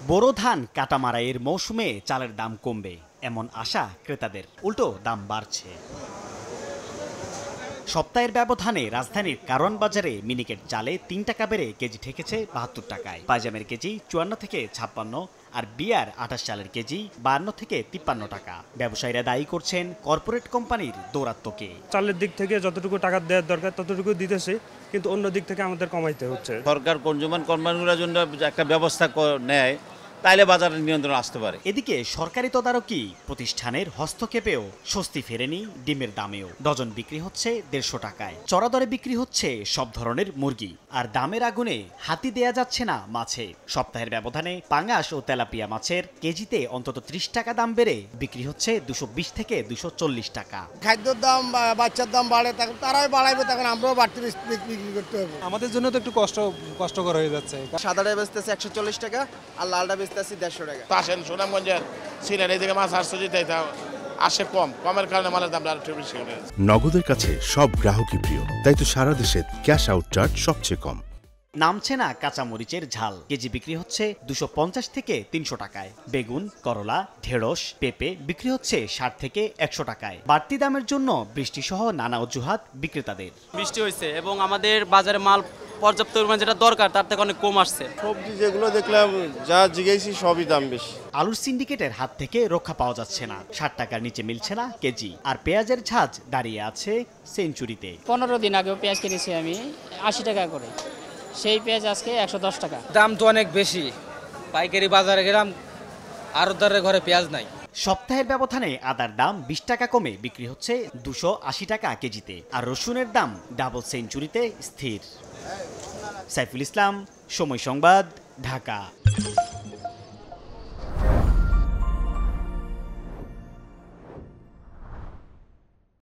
বোরো ধান কাটা মারাইয়ের মৌসুমে চালের দাম কমবে এমন আশা ক্রেতাদের, উল্টো দাম বাড়ছে। সপ্তাহের ব্যবধানে রাজধানীর কারওয়ান বাজারে মিনিকেট চালে ৩ টাকা বেড়ে কেজি ঠেকেছে ৭২ টাকায়। পাইজামের কেজি ৫৪ থেকে ৫৬, আর বিয়ার ২৮ চালের কেজি ৫২ থেকে ৫৩ টাকা। ব্যবসায়ীরা দায়ী করছেন কর্পোরেট কোম্পানির দৌরাত্ম্যকে। চালের দিক থেকে যতটুকু টাকা দেওয়ার দরকার ততটুকু দিতেছে, কিন্তু অন্য দিক থেকে আমাদের কমাইতে হচ্ছে। সরকার কনজিউমার কোম্পানিগুলোর জন্য একটা ব্যবস্থা নেয়, তাইলে বাজারের নিয়ন্ত্রণ আসতে পারে। এদিকে সরকারি তদারকি প্রতিষ্ঠানের হস্তক্ষেপেও স্বস্তি ফেরেনি ডিমের দামেও। ডজন বিক্রি হচ্ছে ১৫০ টাকায়। চড়া দরে বিক্রি হচ্ছে সব ধরনের মুরগি, আর দামের আগুনে হাতি দেয়া যাচ্ছে না মাছে। সপ্তাহের ব্যবধানে পাঙ্গাস ও তেলাপিয়া মাছের কেজিতে অন্তত ৩০ টাকা দাম বেড়ে বিক্রি হচ্ছে ২২০ থেকে ২৪০ টাকা। খাদ্যের দাম বাচ্চার দাম বাড়ে, তখন তারাই বাড়াইবে, তখন আমরাও বাড়তি বিক্রি করতে হবে। আমাদের জন্য তো একটু কষ্টকর হয়ে যাচ্ছে। সাদাটা বেচতেছে ১৪০ টাকা আর লালটা বেচতেছে ১৫০ টাকা। আসেন সুনামগঞ্জের সিলেট এই দিকে মাছ আসছে যেতে আসে কমের কারণে মালের দামটা আরেকটু বেশি হবে। নগদের কাছে সব গ্রাহকই প্রিয়, তাই তো সারা দেশে ক্যাশ আউট চার্জ সবচেয়ে কম। নামছে না কাঁচামরিচের ঝাল, কেজি বিক্রি হচ্ছে ২৫০ থেকে ৩০০ টাকায়। বেগুন, করলা, ঢেঁড়স, পেঁপে বিক্রি হচ্ছে ৬০ থেকে ১০০ টাকায়। বাড়তি দামের জন্য বৃষ্টিসহ নানা অজুহাত বিক্রেতাদের। বৃষ্টি হয়েছে এবং আমাদের বাজারে মাল পর্যাপ্ত পরিমাণ যেটা দরকার তার থেকে অনেক কম আসছে। সবজি যেগুলো দেখলাম যা জিজ্ঞেসি সবই দাম বেশি। আলুর সিন্ডিকেটের হাত থেকে রক্ষা পাওয়া যাচ্ছে না, ৬০ টাকার নিচে মিলছে না কেজি। আর পেঁয়াজের ঝাঁজ দাঁড়িয়ে আছে সেঞ্চুরিতে। ১৫ দিন আগেও পেঁয়াজ কিনেছি আমি ৮০ টাকা করে, সেই পেঁয়াজ আজকে ১১০ টাকা। দাম তো অনেক বেশি, পাইকারি বাজারে গেলাম আড়তদারের ঘরে পেঁয়াজ নাই। সপ্তাহের ব্যবধানে আদার দাম ২০ টাকা কমে বিক্রি হচ্ছে ২৮০ টাকা কেজিতে, আর রসুনের দাম ডাবল সেঞ্চুরিতে স্থির। সাইফুল ইসলাম, সময় সংবাদ, ঢাকা।